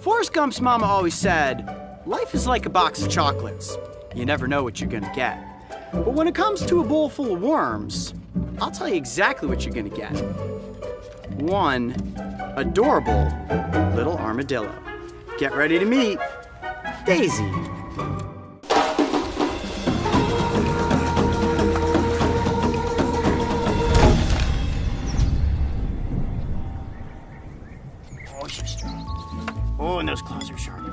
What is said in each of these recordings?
Forrest Gump's mama always said, life is like a box of chocolates. You never know what you're gonna get. But when it comes to a bowl full of worms, I'll tell you exactly what you're gonna get. One adorable little armadillo. Get ready to meet Daisy. Oh, she's strong. Oh, and those claws are sharp.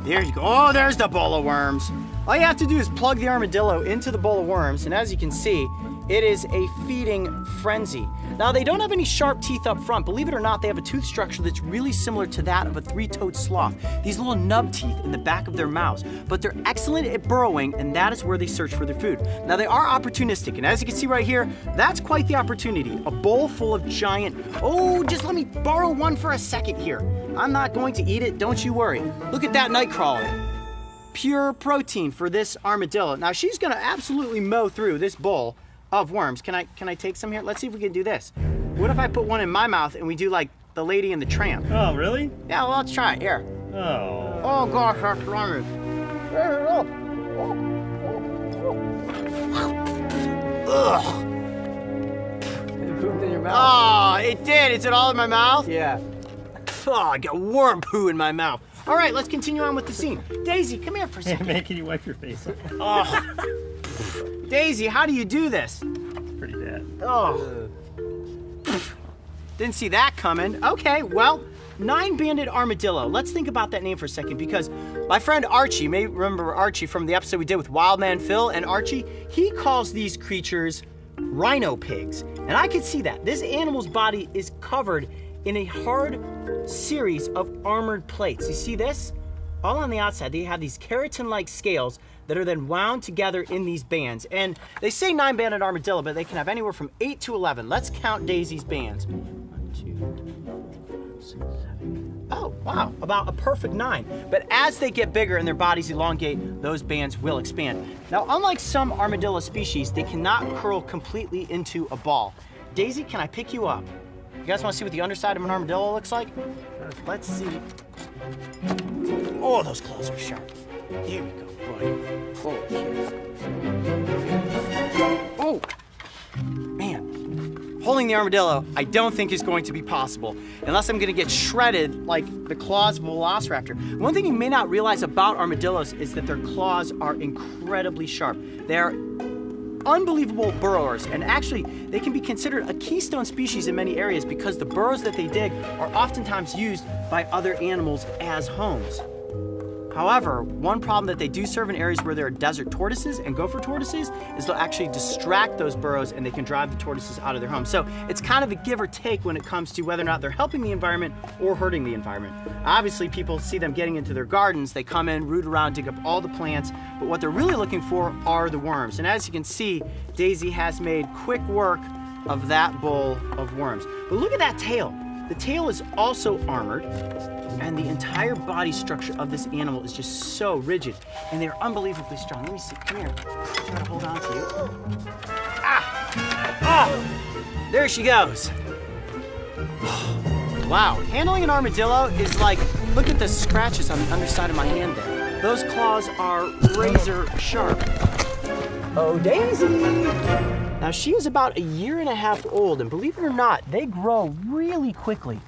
There you go. Oh, there's the bowl of worms. All you have to do is plug the armadillo into the bowl of worms, and as you can see, it is a feeding frenzy. Now, they don't have any sharp teeth up front. Believe it or not, they have a tooth structure that's really similar to that of a three-toed sloth. These little nub teeth in the back of their mouths. But they're excellent at burrowing, and that is where they search for their food. Now, they are opportunistic, and as you can see right here, that's quite the opportunity. A bowl full of giant... Oh, just let me borrow one for a second here. I'm not going to eat it, don't you worry. Look at that nightcrawler. Pure protein for this armadillo. Now, she's gonna absolutely mow through this bowl of worms. Can I take some here? Let's see if we can do this. What if I put one in my mouth and we do like the Lady and the Tramp? Oh, really? Yeah, well, let's try it. Here. Oh. Oh gosh, that's yummy. Ugh. It pooped in your mouth. Oh, it did. Is it all in my mouth? Yeah. Oh, I got worm poo in my mouth. All right, let's continue on with the scene. Daisy, come here for a second. Man, can you wipe your face off? Oh. Daisy, how do you do this? Pretty bad. Oh. Didn't see that coming. Okay, well, nine-banded armadillo. Let's think about that name for a second because my friend Archie, you may remember Archie from the episode we did with Wildman Phil and Archie, he calls these creatures rhino pigs. And I can see that. This animal's body is covered in a hard series of armored plates. You see this? All on the outside, they have these keratin-like scales that are then wound together in these bands. And they say nine-banded armadillo, but they can have anywhere from 8 to 11. Let's count Daisy's bands. 1, 2, 3, 4, 5, 6, 7. Oh, wow, about a perfect 9. But as they get bigger and their bodies elongate, those bands will expand. Now, unlike some armadillo species, they cannot curl completely into a ball. Daisy, can I pick you up? You guys want to see what the underside of an armadillo looks like? Let's see. Oh, those claws are sharp. Here we go, buddy. Oh, man. Holding the armadillo, I don't think is going to be possible unless I'm going to get shredded like the claws of a velociraptor. One thing you may not realize about armadillos is that their claws are incredibly sharp. They're unbelievable burrowers, and actually they can be considered a keystone species in many areas because the burrows that they dig are oftentimes used by other animals as homes. However, one problem that they do serve in areas where there are desert tortoises and gopher tortoises is they'll actually distract those burrows and they can drive the tortoises out of their home. So it's kind of a give or take when it comes to whether or not they're helping the environment or hurting the environment. Obviously, people see them getting into their gardens, they come in, root around, dig up all the plants, but what they're really looking for are the worms. And as you can see, Daisy has made quick work of that bowl of worms. But look at that tail. The tail is also armored, and the entire body structure of this animal is just so rigid, and they're unbelievably strong. Let me see, come here. Try to hold on to you. Ah! Ah! There she goes. Wow, handling an armadillo is like, look at the scratches on the underside of my hand there. Those claws are razor sharp. Oh, Daisy! Now, she is about 1.5 years old, and believe it or not, they grow really quickly.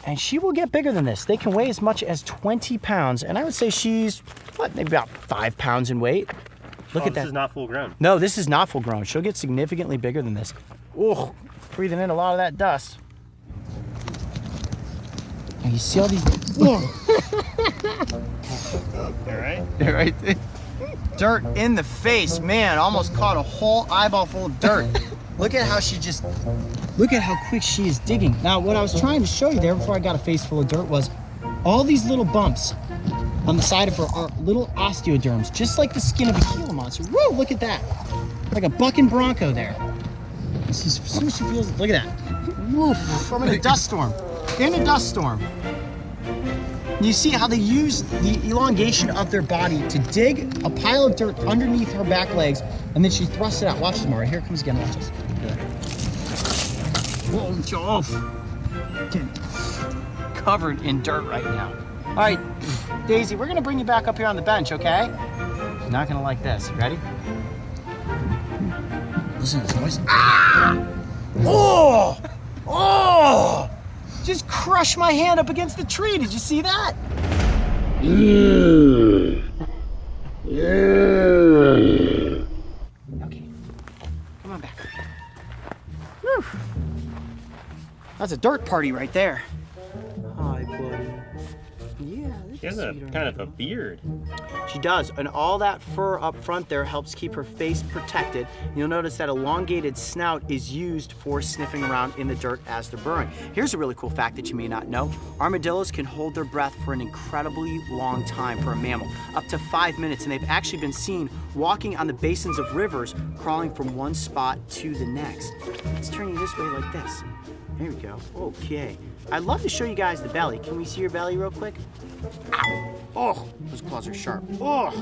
And she will get bigger than this. They can weigh as much as 20 pounds, and I would say she's, what, maybe about 5 pounds in weight. Look at that. This is not full grown. No, this is not full grown. She'll get significantly bigger than this. Oh, breathing in a lot of that dust. And you see all these... All right. They're right there. Dirt in the face, man, almost caught a whole eyeball full of dirt. Look at how she just, look at how quick she is digging. Now, what I was trying to show you there before I got a face full of dirt was all these little bumps on the side of her are little osteoderms, just like the skin of a Gila monster. Whoa, look at that. Like a bucking bronco there. This is, as soon as she feels it, look at that. Woof, I'm in a dust storm. In a dust storm. You see how they use the elongation of their body to dig a pile of dirt underneath her back legs, and then she thrusts it out. Watch this, Mara. Here it comes again. Watch this. Whoa, off. covered in dirt right now. All right, Daisy, we're gonna bring you back up here on the bench, okay? She's not gonna like this. Ready? Listen to this noise. Ah! Oh! Oh! Just crushed my hand up against the tree. Did you see that? Okay, come on back. Whew. That's a dirt party right there. Hi, buddy. Yeah, She has a kind of a beard. she does, and all that fur up front there helps keep her face protected. You'll notice that elongated snout is used for sniffing around in the dirt as they're burrowing. Here's a really cool fact that you may not know. Armadillos can hold their breath for an incredibly long time for a mammal, up to 5 minutes, and they've actually been seen walking on the basins of rivers, crawling from one spot to the next. Let's turn you this way like this. There we go. Okay. I'd love to show you guys the belly. Can we see your belly real quick? Ow! Oh, those claws are sharp. Oh,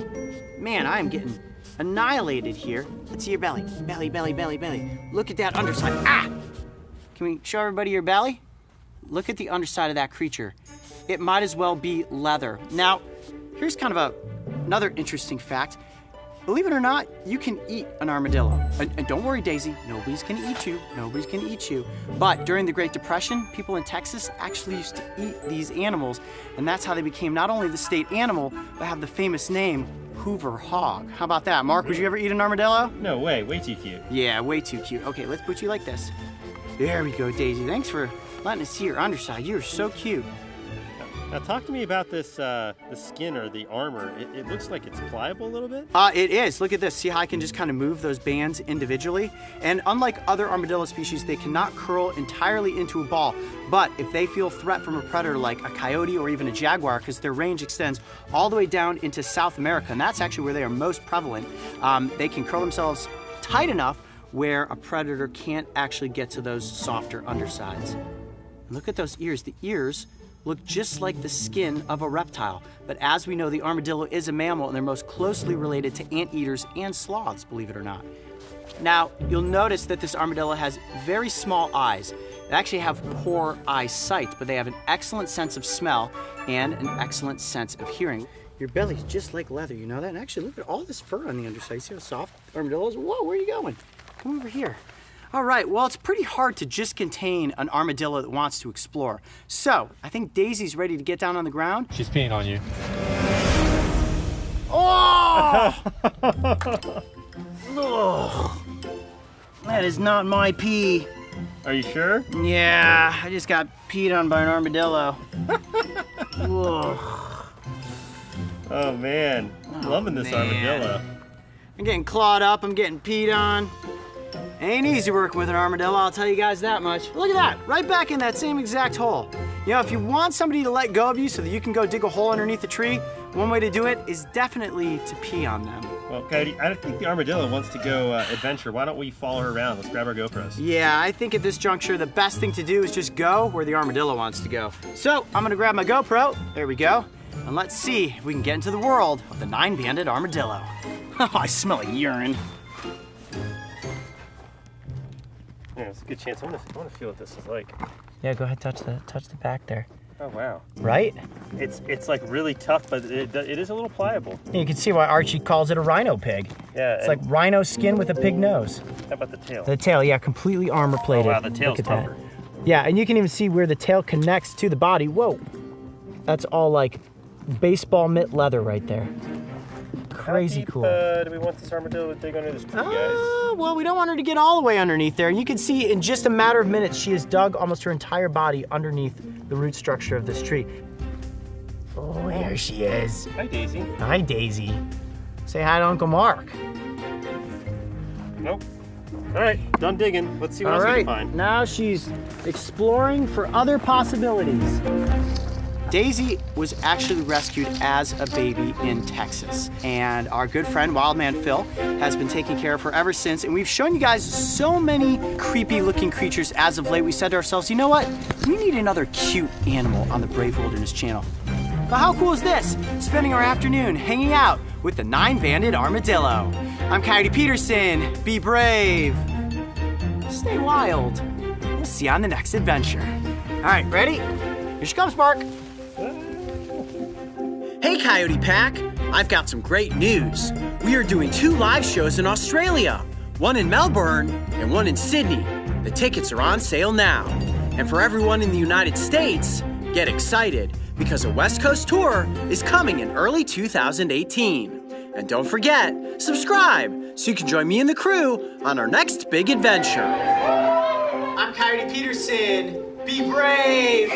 man, I am getting annihilated here. Let's see your belly. Belly, belly, belly, belly. Look at that underside. Ah! Can we show everybody your belly? Look at the underside of that creature. It might as well be leather. Now, here's kind of another interesting fact. Believe it or not, you can eat an armadillo. And don't worry, Daisy, nobody's gonna eat you. Nobody's gonna eat you. But during the Great Depression, people in Texas actually used to eat these animals, and that's how they became not only the state animal, but have the famous name Hoover hog. How about that? Mark, would you ever eat an armadillo? No way, way too cute. Yeah, way too cute. Okay, let's put you like this. There we go, Daisy. Thanks for letting us see your underside. You're so cute. Now talk to me about this, the skin or the armor. It looks like it's pliable a little bit. It is. Look at this. See how I can just kind of move those bands individually? And unlike other armadillo species, they cannot curl entirely into a ball. But if they feel threat from a predator like a coyote or even a jaguar, because their range extends all the way down into South America, and that's actually where they are most prevalent, they can curl themselves tight enough where a predator can't actually get to those softer undersides. Look at those ears. The ears look just like the skin of a reptile. But as we know, the armadillo is a mammal, and they're most closely related to anteaters and sloths, believe it or not. Now, you'll notice that this armadillo has very small eyes. They actually have poor eyesight, but they have an excellent sense of smell and an excellent sense of hearing. Your belly's just like leather, you know that? And actually, look at all this fur on the underside. See how soft the armadillo is? Whoa, where are you going? Come over here. All right, well, it's pretty hard to just contain an armadillo that wants to explore. So, I think Daisy's ready to get down on the ground. She's peeing on you. Oh! Ugh. That is not my pee. Are you sure? Yeah, I just got peed on by an armadillo. Ugh. Oh man, loving this armadillo. I'm getting clawed up, I'm getting peed on. Ain't easy working with an armadillo, I'll tell you guys that much. Look at that, right back in that same exact hole. You know, if you want somebody to let go of you so that you can go dig a hole underneath the tree, one way to do it is definitely to pee on them. Well, Coyote, I don't think the armadillo wants to go adventure. Why don't we follow her around? Let's grab our GoPros. Yeah, I think at this juncture, the best thing to do is just go where the armadillo wants to go. So, I'm gonna grab my GoPro, there we go, and let's see if we can get into the world of the 9-banded armadillo. Oh, I smell like urine. Yeah, it's a good chance. I want to feel what this is like. Yeah, go ahead, touch the back there. Oh wow. Right? It's like really tough, but it is a little pliable. You can see why Archie calls it a rhino pig. Yeah. It's like rhino skin with a pig nose. How about the tail? The tail, yeah, completely armor plated. Oh wow, the tail's Look at tougher. that. Yeah, and you can even see where the tail connects to the body. Whoa. That's all like baseball mitt leather right there. Crazy How deep, cool. Do we want this armadillo to dig under this tree, guys? Well, we don't want her to get all the way underneath there. And you can see in just a matter of minutes, she has dug almost her entire body underneath the root structure of this tree. Oh, there she is. Hi, Daisy. Hi, Daisy. Say hi to Uncle Mark. Nope. All right, done digging. Let's see what else we can find. Now she's exploring for other possibilities. Daisy was actually rescued as a baby in Texas, and our good friend Wildman Phil has been taking care of her ever since, and we've shown you guys so many creepy looking creatures as of late. We said to ourselves, you know what, we need another cute animal on the Brave Wilderness channel. But how cool is this? Spending our afternoon hanging out with the 9-banded armadillo. I'm Coyote Peterson. Be brave. Stay wild. We'll see you on the next adventure. All right, ready? Here she comes, Mark. Hey, Coyote Pack. I've got some great news. We are doing 2 live shows in Australia, one in Melbourne and one in Sydney. The tickets are on sale now. And for everyone in the United States, get excited because a West Coast tour is coming in early 2018. And don't forget, subscribe so you can join me and the crew on our next big adventure. I'm Coyote Peterson. Be brave.